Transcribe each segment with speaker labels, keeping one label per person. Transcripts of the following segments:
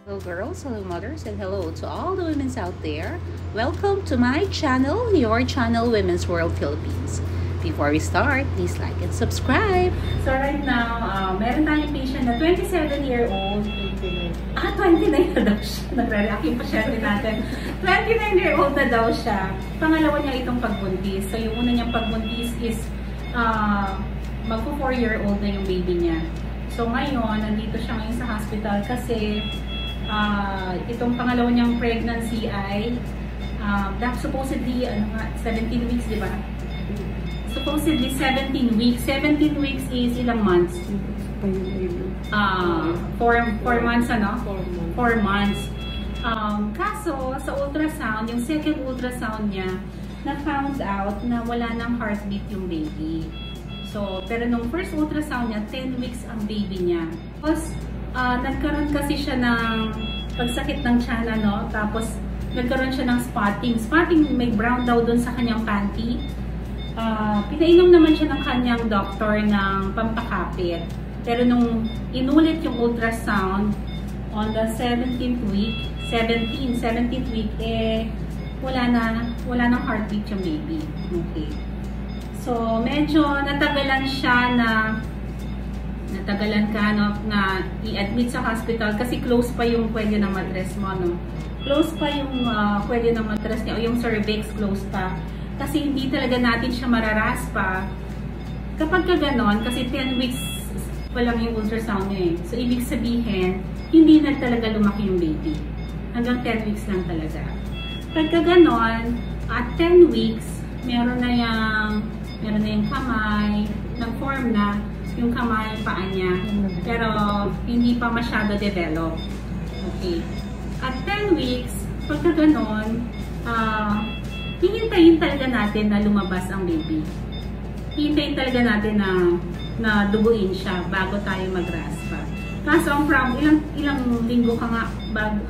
Speaker 1: Hello girls, hello mothers, and hello to all the women's out there. Welcome to my channel, your channel, Women's World Philippines. Before we start, please like and subscribe. So right now, meron tayong patient na 27-year-old. 29 na daw siya. Nagre-react yung pasyente natin. 29-year-old na daw siya. Pangalawa niya itong pagbuntis. So yung una niyang pagbuntis is magpo 4-year-old na yung baby niya. So ngayon, nandito siya ngayon sa hospital kasi itong pangalawa niyang pregnancy ay supposedly 17 weeks, di ba? Supposedly 17 weeks. 17 weeks is ilang months? 4 months, ano? 4 months. Kaso, sa ultrasound, yung second ultrasound niya, na-found out na wala nang heartbeat yung baby. So, pero nung first ultrasound niya, 10 weeks ang baby niya. Tapos, nagkaroon kasi siya ng pagsakit ng tiyan, no? Tapos, nagkaroon siya ng spotting. Spotting, may brown daw dun sa kanyang panty. Pinainom naman siya ng kanyang doctor ng pampakapit. Pero nung inulit yung ultrasound on the 17th week, wala nang heartbeat yung baby. Okay. So, medyo natagalan siya na i-admit sa hospital kasi close pa yung pwede ng mattress mo, no? Close pa yung pwede ng mattress niya o yung cervix close pa. Kasi hindi talaga natin siya mararaspa. Kapag ka ganon, kasi 10 weeks pa lang yung ultrasound niya eh. So, ibig sabihin, hindi na talaga lumaki yung baby. Hanggang 10 weeks lang talaga. Pagka ganon, at 10 weeks, meron na yung kamay, nag-form na yung kamay, paa niya. Pero, hindi pa masyado develop. Okay. At 10 weeks, pagka ganon, hihintayin talaga natin na lumabas ang baby. Hihintayin talaga natin na duguin siya bago tayo mag-raspa. Kaso ang problem, ilang linggo ka nga bago?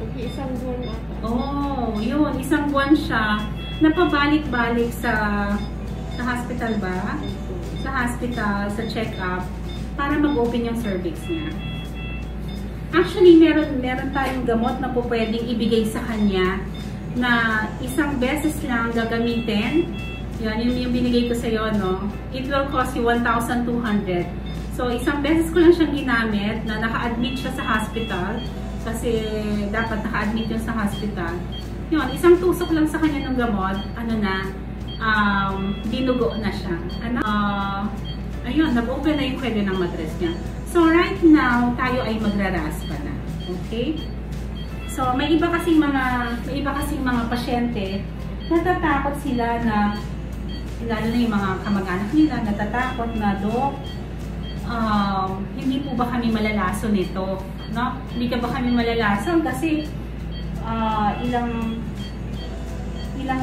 Speaker 2: Okay, isang buwan ata.
Speaker 1: Oh, yun. Isang buwan siya. Napabalik-balik sa hospital ba? Sa hospital, sa check-up, para mag-open yung cervix niya. Actually, meron tayong gamot na po pwedeng ibigay sa kanya na isang beses lang gagamitin. Yan, yun yung binigay ko sa iyo, no? It will cost you 1,200. So, isang beses ko lang siyang ginamit na naka-admit siya sa hospital kasi dapat naka-admit yun sa hospital. Yun, isang tusok lang sa kanya ng gamot, dinugo na siya. Ayun, nag-open na yung pwede ng mattress niya. So, right now, tayo ay magraraspa na. Okay? So, may iba kasing mga pasyente, natatakot sila na, lalo na yung mga kamag-anak nila, natatakot na, Dok, hindi po ba kami malalason nito? No? Hindi ka ba kami malalason? Kasi, ilang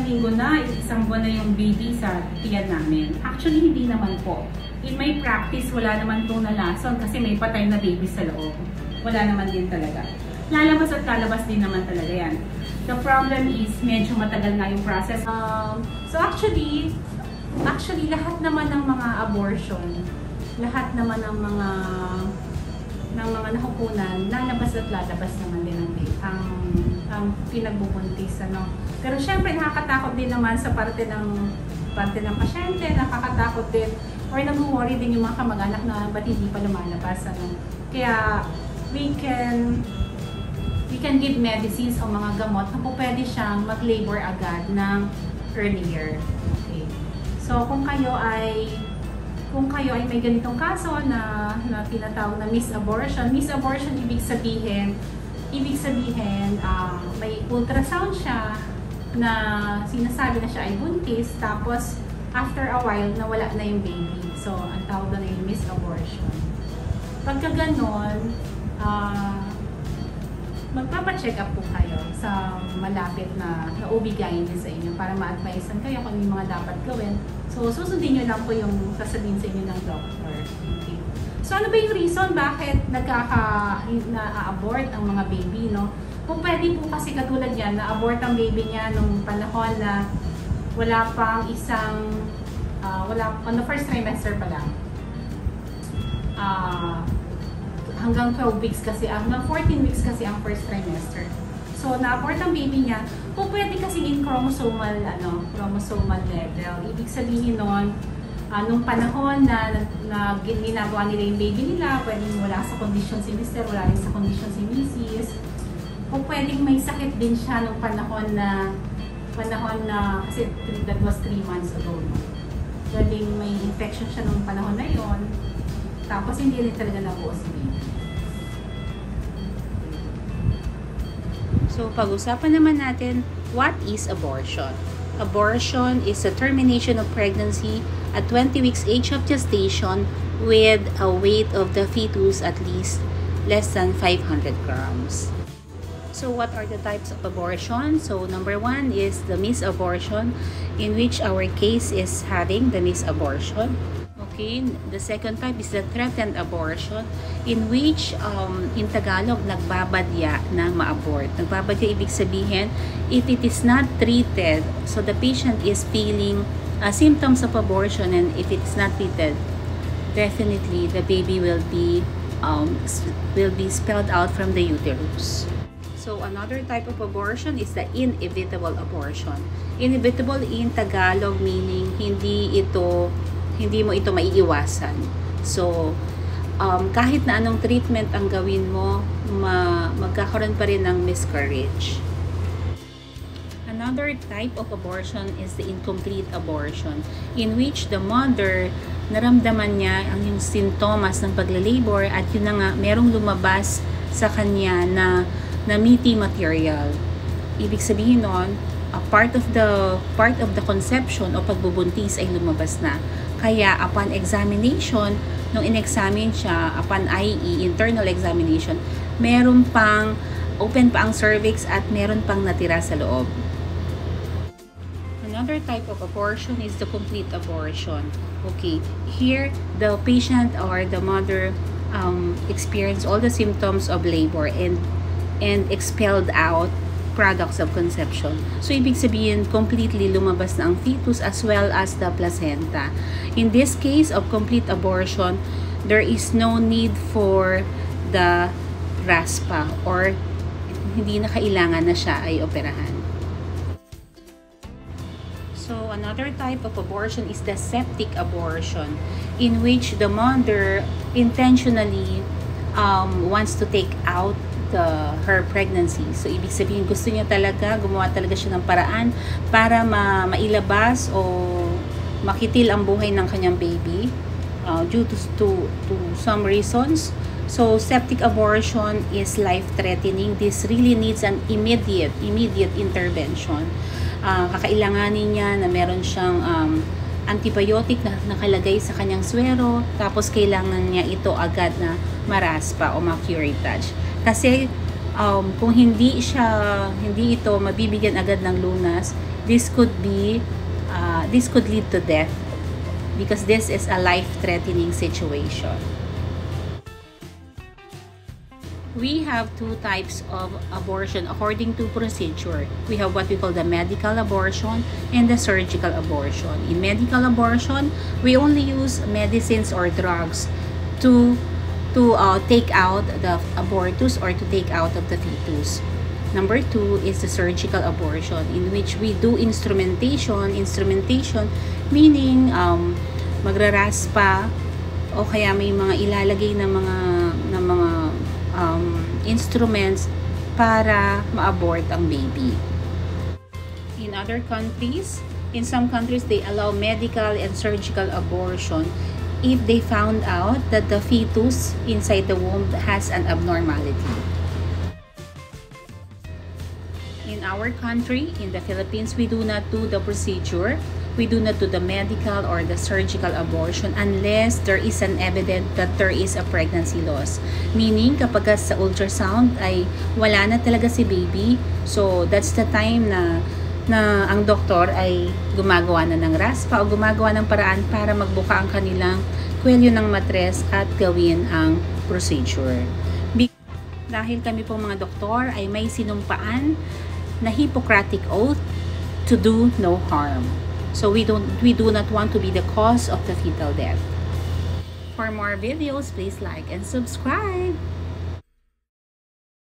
Speaker 1: linggo na, isang buwan na yung baby sa tiyan namin. Actually, hindi naman po. In my practice, wala naman pong nalason kasi may patay na baby sa loob. Wala naman din talaga. Lalabas at lalabas din naman talaga yan. The problem is, medyo matagal nga yung process. So actually, lahat naman ng mga abortion, lahat naman ng mga nakukunan, lalabas at lalabas naman din ang pinagbubuntis, ano. Pero syempre, nakakatakot din naman sa parte ng pasyente, nakakatakot din, or nag-worry din yung mga kamag-anak na ba't hindi pa lumalabas, ano. Kaya, we can give medicines o mga gamot na po pwede siyang mag-labor agad ng earlier. Okay. So, kung kayo ay may ganitong kaso na tinatawag na misabortion ibig sabihin may ultrasound siya na sinasabi na siya ay buntis, tapos after a while nawala na yung baby. So, ang tawag na yung misabortion. Pagka ganon, magpapacheck up po kayo sa malapit na OB-GYN din sa inyo para ma-advisean kayo kung yung mga dapat gawin. So, susundin nyo lang po yung sasabihin sa inyo ng doctor. Okay. So, ano ba yung reason bakit na-abort ang mga baby, no? Kung pwede po kasi katulad yan, na-abort ang baby niya nung panahon na wala pang on the first trimester pa lang. hanggang 12 weeks kasi, hanggang 14 weeks kasi ang first trimester. So, na-abort ang baby niya, pwede kasi in chromosomal level. Ibig sabihin nun, nung panahon na ginagawa nila yung baby nila, pwedeng wala sa kondisyon si Mr., wala rin sa kondisyon si Mrs. O pwedeng may sakit din siya nung panahon na kasi that was 3 months ago. No? Pwedeng may infection siya nung panahon na yon. Tapos hindi rin talaga nabuo si baby. So, pag-usapan naman natin, what is abortion? Abortion is the termination of pregnancy at 20 weeks age of gestation with a weight of the fetus at least less than 500 grams. So, what are the types of abortion? So, number 1 is the misabortion, in which our case is having the misabortion. Okay, the second type is the threatened abortion, in which in Tagalog, nagbabadya na ma-abort. Nagbabadya, ibig sabihin, if it is not treated, so the patient is feeling symptoms of abortion, and if it's not treated, definitely the baby will be spelled out from the uterus. So another type of abortion is the inevitable abortion. Inevitable in Tagalog meaning hindi mo ito maiiwasan. So, kahit na anong treatment ang gawin mo, magkakaroon pa rin ng miscarriage. Another type of abortion is the incomplete abortion, in which the mother, naramdaman niya ang yung sintomas ng paglalabor at yun na nga, merong lumabas sa kanya na meaty material. Ibig sabihin nun, part of the conception o pagbubuntis ay lumabas na. Kaya upon examination, nung in-examine siya, upon IE, internal examination, meron pang open pa ang cervix at meron pang natira sa loob. Another type of abortion is the complete abortion. Okay, here the patient or the mother experience all the symptoms of labor and expelled out products of conception. So, ibig sabihin, completely lumabas na ang fetus as well as the placenta. In this case of complete abortion, there is no need for the RASPA or hindi na kailangan na siya ay operahan. So, another type of abortion is the septic abortion, in which the mother intentionally wants to take out her pregnancy. So, ibig sabihin, gusto niya talaga, gumawa talaga siya ng paraan para mailabas o makitil ang buhay ng kanyang baby due to some reasons. So, septic abortion is life-threatening. This really needs an immediate intervention. Kakailanganin niya na meron siyang antibiotic na nakalagay sa kanyang swero, tapos kailangan niya ito agad na maraspa o ma-curettage. Kasi kung hindi ito mabibigyan agad ng lunas, this could lead to death because this is a life-threatening situation. We have two types of abortion according to procedure. We have what we call the medical abortion and the surgical abortion. In medical abortion, we only use medicines or drugs to take out the abortus or to take out of the fetus. Number 2 is the surgical abortion, in which we do instrumentation. Instrumentation meaning magraraspa o kaya may mga ilalagay na mga instruments para ma-abort ang baby. In other countries, in some countries, they allow medical and surgical abortion if they found out that the fetus inside the womb has an abnormality. In our country, in the Philippines, we do not do the procedure. We do not do the medical or the surgical abortion unless there is an evidence that there is a pregnancy loss. Meaning, kapag sa ultrasound ay wala na talaga si baby, so that's the time na ang doktor ay gumagawa na ng raspa o gumagawa ng paraan para magbuka ang kanilang kwelyo ng matres at gawin ang procedure. Dahil kami pong mga doktor ay may sinumpaan na Hippocratic oath to do no harm. So we do not want to be the cause of the fetal death. For more videos, please like and subscribe.